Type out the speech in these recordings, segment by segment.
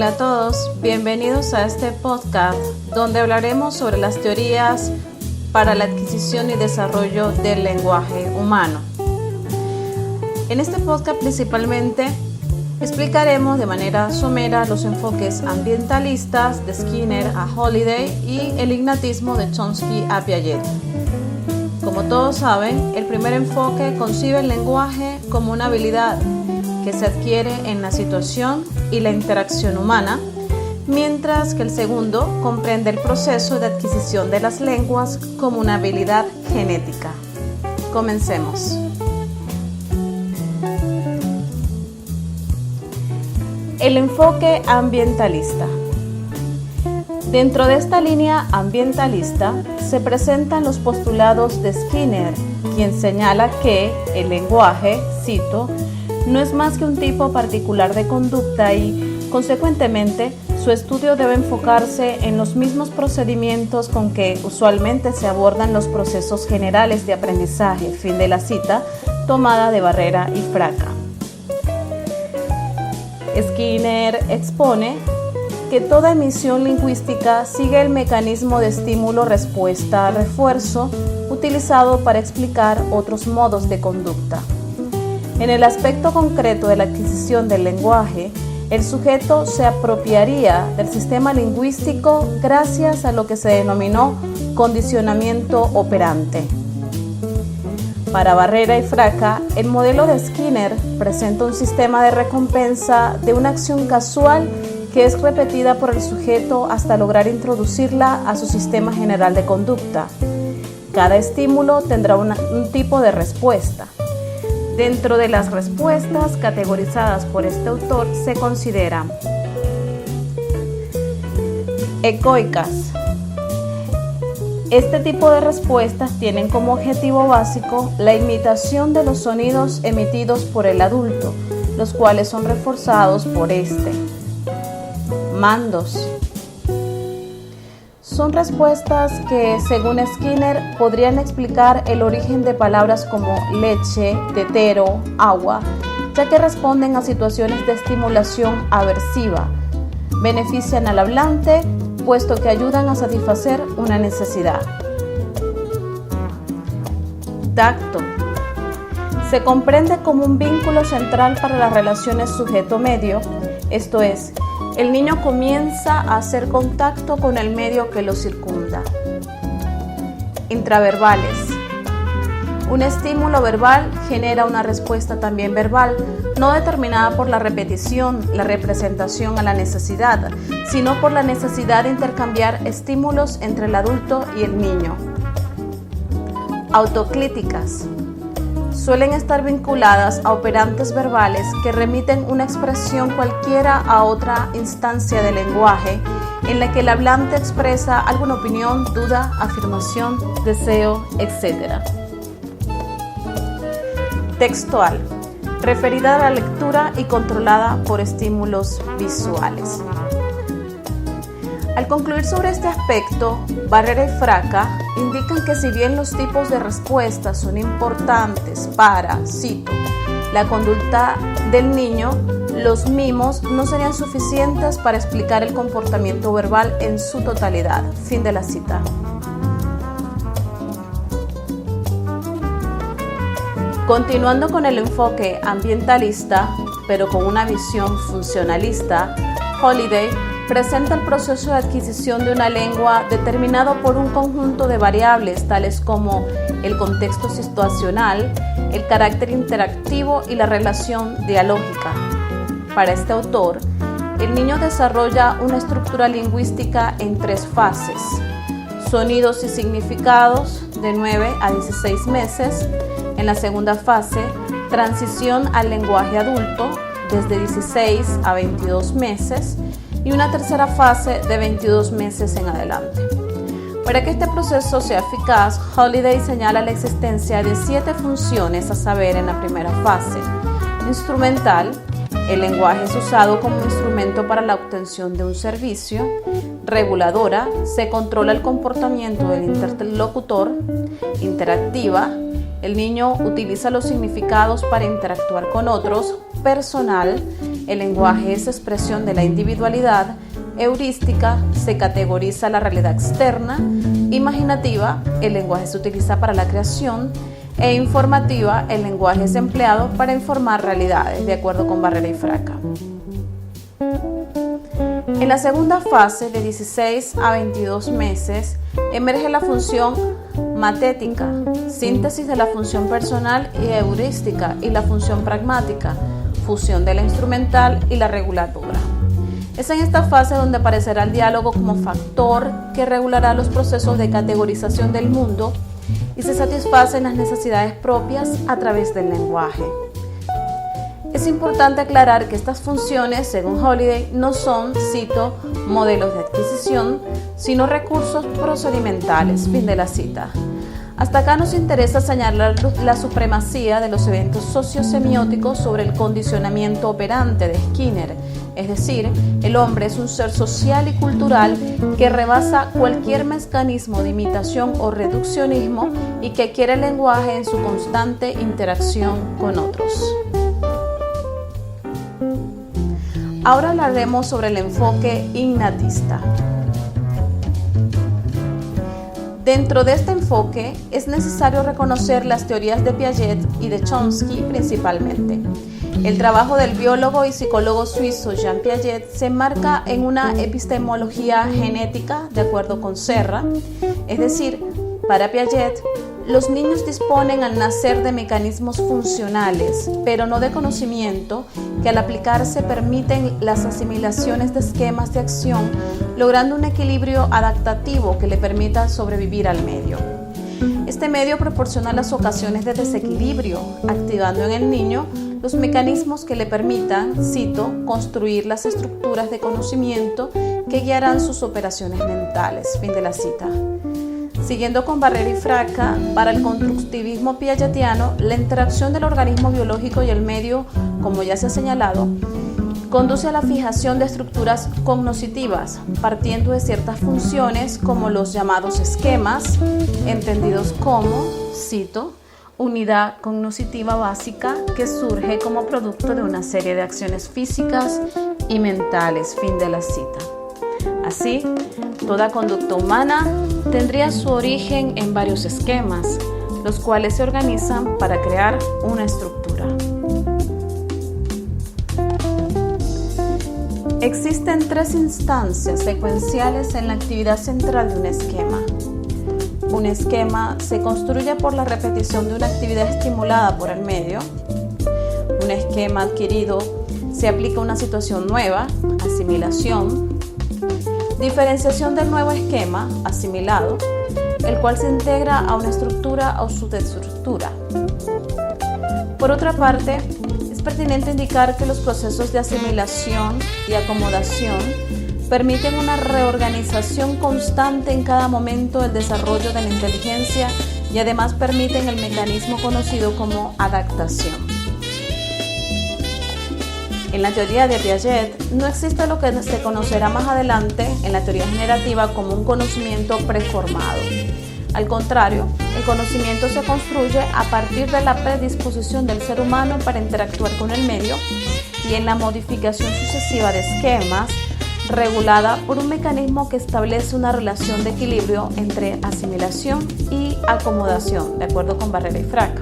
Hola a todos, bienvenidos a este podcast donde hablaremos sobre las teorías para la adquisición y desarrollo del lenguaje humano. En este podcast principalmente explicaremos de manera somera los enfoques ambientalistas de Skinner a Halliday y el ignatismo de Chomsky a Piaget. Como todos saben, el primer enfoque concibe el lenguaje como una habilidad que se adquiere en la situación y la interacción humana, mientras que el segundo comprende el proceso de adquisición de las lenguas como una habilidad genética. Comencemos. El enfoque ambientalista. Dentro de esta línea ambientalista se presentan los postulados de Skinner, quien señala que el lenguaje, cito, no es más que un tipo particular de conducta y, consecuentemente, su estudio debe enfocarse en los mismos procedimientos con que usualmente se abordan los procesos generales de aprendizaje, fin de la cita, tomada de Barrera y Fraca. Skinner expone que toda emisión lingüística sigue el mecanismo de estímulo-respuesta-refuerzo utilizado para explicar otros modos de conducta. En el aspecto concreto de la adquisición del lenguaje, el sujeto se apropiaría del sistema lingüístico gracias a lo que se denominó condicionamiento operante. Para Barrera y Fraca, el modelo de Skinner presenta un sistema de recompensa de una acción casual que es repetida por el sujeto hasta lograr introducirla a su sistema general de conducta. Cada estímulo tendrá un tipo de respuesta. Dentro de las respuestas categorizadas por este autor se consideran ecoicas. Este tipo de respuestas tienen como objetivo básico la imitación de los sonidos emitidos por el adulto, los cuales son reforzados por este. Mandos. Son respuestas que, según Skinner, podrían explicar el origen de palabras como leche, tetero, agua, ya que responden a situaciones de estimulación aversiva. Benefician al hablante, puesto que ayudan a satisfacer una necesidad. Tacto. Se comprende como un vínculo central para las relaciones sujeto-medio, esto es, el niño comienza a hacer contacto con el medio que lo circunda. Intraverbales. Un estímulo verbal genera una respuesta también verbal, no determinada por la repetición, la representación a la necesidad, sino por la necesidad de intercambiar estímulos entre el adulto y el niño. Autoclíticas. Suelen estar vinculadas a operantes verbales que remiten una expresión cualquiera a otra instancia del lenguaje en la que el hablante expresa alguna opinión, duda, afirmación, deseo, etc. Textual. Referida a la lectura y controlada por estímulos visuales. Al concluir sobre este aspecto, Barrera y Fraca indican que si bien los tipos de respuestas son importantes para, cito, la conducta del niño, los mismos no serían suficientes para explicar el comportamiento verbal en su totalidad. Fin de la cita. Continuando con el enfoque ambientalista, pero con una visión funcionalista, Halliday presenta el proceso de adquisición de una lengua determinado por un conjunto de variables tales como el contexto situacional, el carácter interactivo y la relación dialógica. Para este autor, el niño desarrolla una estructura lingüística en 3 fases: sonidos y significados de 9 a 16 meses, en la segunda fase, transición al lenguaje adulto desde 16 a 22 meses, y una tercera fase de 22 meses en adelante. Para que este proceso sea eficaz, Halliday señala la existencia de 7 funciones a saber en la primera fase. Instrumental, el lenguaje es usado como instrumento para la obtención de un servicio. Reguladora, se controla el comportamiento del interlocutor. Interactiva, el niño utiliza los significados para interactuar con otros. Personal, el lenguaje es expresión de la individualidad. Heurística, se categoriza la realidad externa. Imaginativa, el lenguaje se utiliza para la creación. E informativa, el lenguaje es empleado para informar realidades, de acuerdo con Barrera y Fraca. En la segunda fase, de 16 a 22 meses, emerge la función matética, síntesis de la función personal y heurística, y la función pragmática, fusión de la instrumental y la reguladora. Es en esta fase donde aparecerá el diálogo como factor que regulará los procesos de categorización del mundo y se satisfacen las necesidades propias a través del lenguaje. Es importante aclarar que estas funciones, según Holiday, no son, cito, modelos de adquisición, sino recursos procedimentales, fin de la cita. Hasta acá nos interesa señalar la supremacía de los eventos sociosemióticos sobre el condicionamiento operante de Skinner, es decir, el hombre es un ser social y cultural que rebasa cualquier mecanismo de imitación o reduccionismo y que quiere el lenguaje en su constante interacción con otros. Ahora hablaremos sobre el enfoque innatista. Dentro de este enfoque es necesario reconocer las teorías de Piaget y de Chomsky principalmente. El trabajo del biólogo y psicólogo suizo Jean Piaget se enmarca en una epistemología genética, de acuerdo con Serra, es decir, para Piaget, los niños disponen al nacer de mecanismos funcionales, pero no de conocimiento, que al aplicarse permiten las asimilaciones de esquemas de acción, logrando un equilibrio adaptativo que le permita sobrevivir al medio. Este medio proporciona las ocasiones de desequilibrio, activando en el niño los mecanismos que le permitan, cito, construir las estructuras de conocimiento que guiarán sus operaciones mentales, fin de la cita. Siguiendo con Barrera y Fraca, para el constructivismo piagetiano, la interacción del organismo biológico y el medio, como ya se ha señalado, conduce a la fijación de estructuras cognoscitivas, partiendo de ciertas funciones como los llamados esquemas, entendidos como, cito, unidad cognoscitiva básica que surge como producto de una serie de acciones físicas y mentales, fin de la cita. Así, toda conducta humana tendría su origen en varios esquemas, los cuales se organizan para crear una estructura. Existen tres instancias secuenciales en la actividad central de un esquema. Un esquema se construye por la repetición de una actividad estimulada por el medio. Un esquema adquirido se aplica a una situación nueva, asimilación. Diferenciación del nuevo esquema, asimilado, el cual se integra a una estructura o subestructura. Por otra parte, es pertinente indicar que los procesos de asimilación y acomodación permiten una reorganización constante en cada momento del desarrollo de la inteligencia y además permiten el mecanismo conocido como adaptación. En la teoría de Piaget no existe lo que se conocerá más adelante en la teoría generativa como un conocimiento preformado. Al contrario, el conocimiento se construye a partir de la predisposición del ser humano para interactuar con el medio y en la modificación sucesiva de esquemas regulada por un mecanismo que establece una relación de equilibrio entre asimilación y acomodación, de acuerdo con Barrera y Fraca.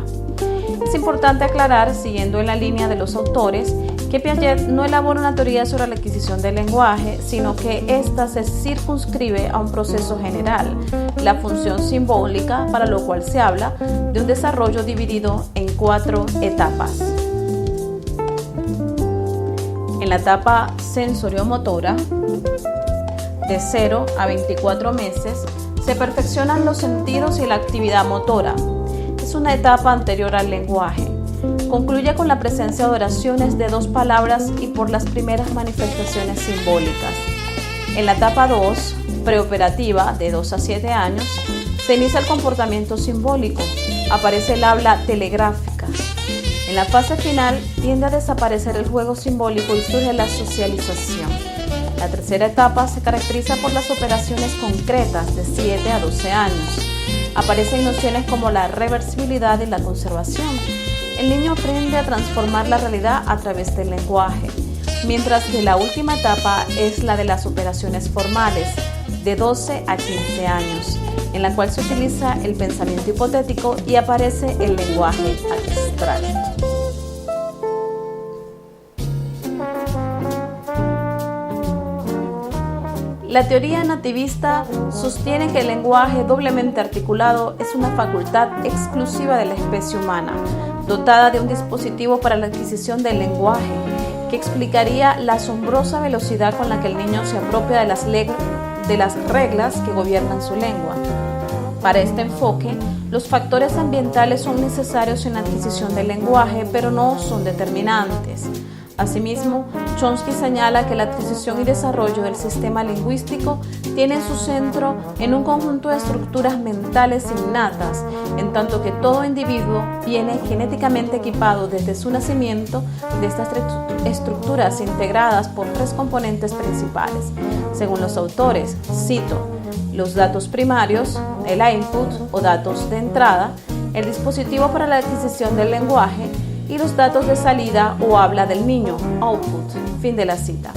Es importante aclarar, siguiendo en la línea de los autores, que Piaget no elabora una teoría sobre la adquisición del lenguaje, sino que ésta se circunscribe a un proceso general, la función simbólica, para lo cual se habla de un desarrollo dividido en 4 etapas. En la etapa sensoriomotora, de 0 a 24 meses, se perfeccionan los sentidos y la actividad motora. Es una etapa anterior al lenguaje. Concluye con la presencia de oraciones de 2 palabras y por las primeras manifestaciones simbólicas. En la etapa 2, preoperativa, de 2 a 7 años, se inicia el comportamiento simbólico, aparece el habla telegráfica. En la fase final tiende a desaparecer el juego simbólico y surge la socialización. La tercera etapa se caracteriza por las operaciones concretas de 7 a 12 años. Aparecen nociones como la reversibilidad y la conservación. El niño aprende a transformar la realidad a través del lenguaje. mientras que la última etapa es la de las operaciones formales, de 12 a 15 años, en la cual se utiliza el pensamiento hipotético y aparece el lenguaje abstracto. La teoría nativista sostiene que el lenguaje doblemente articulado es una facultad exclusiva de la especie humana, dotada de un dispositivo para la adquisición del lenguaje, que explicaría la asombrosa velocidad con la que el niño se apropia de las reglas que gobiernan su lengua. Para este enfoque, los factores ambientales son necesarios en la adquisición del lenguaje, pero no son determinantes. Asimismo, Chomsky señala que la adquisición y desarrollo del sistema lingüístico tiene su centro en un conjunto de estructuras mentales innatas, en tanto que todo individuo viene genéticamente equipado desde su nacimiento de estas estructuras integradas por 3 componentes principales. Según los autores, cito, los datos primarios, el input o datos de entrada, el dispositivo para la adquisición del lenguaje, y los datos de salida o habla del niño, output, fin de la cita.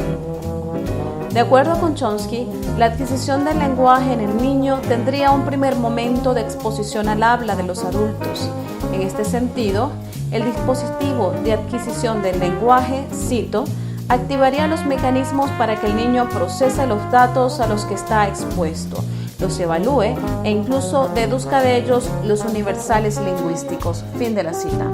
De acuerdo con Chomsky, la adquisición del lenguaje en el niño tendría un primer momento de exposición al habla de los adultos. En este sentido, el dispositivo de adquisición del lenguaje, cito, activaría los mecanismos para que el niño procese los datos a los que está expuesto, los evalúe e incluso deduzca de ellos los universales lingüísticos, fin de la cita.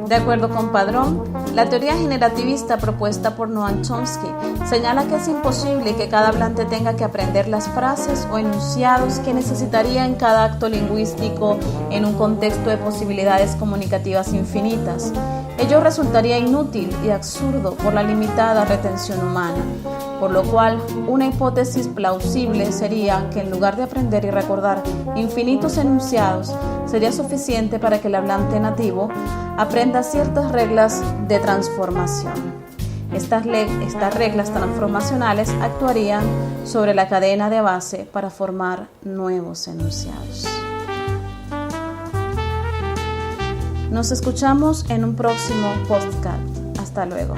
De acuerdo con Padrón, la teoría generativista propuesta por Noam Chomsky señala que es imposible que cada hablante tenga que aprender las frases o enunciados que necesitaría en cada acto lingüístico en un contexto de posibilidades comunicativas infinitas. Ello resultaría inútil y absurdo por la limitada retención humana, por lo cual una hipótesis plausible sería que en lugar de aprender y recordar infinitos enunciados, sería suficiente para que el hablante nativo aprenda ciertas reglas de transformación. Estas reglas transformacionales actuarían sobre la cadena de base para formar nuevos enunciados. Nos escuchamos en un próximo podcast. Hasta luego.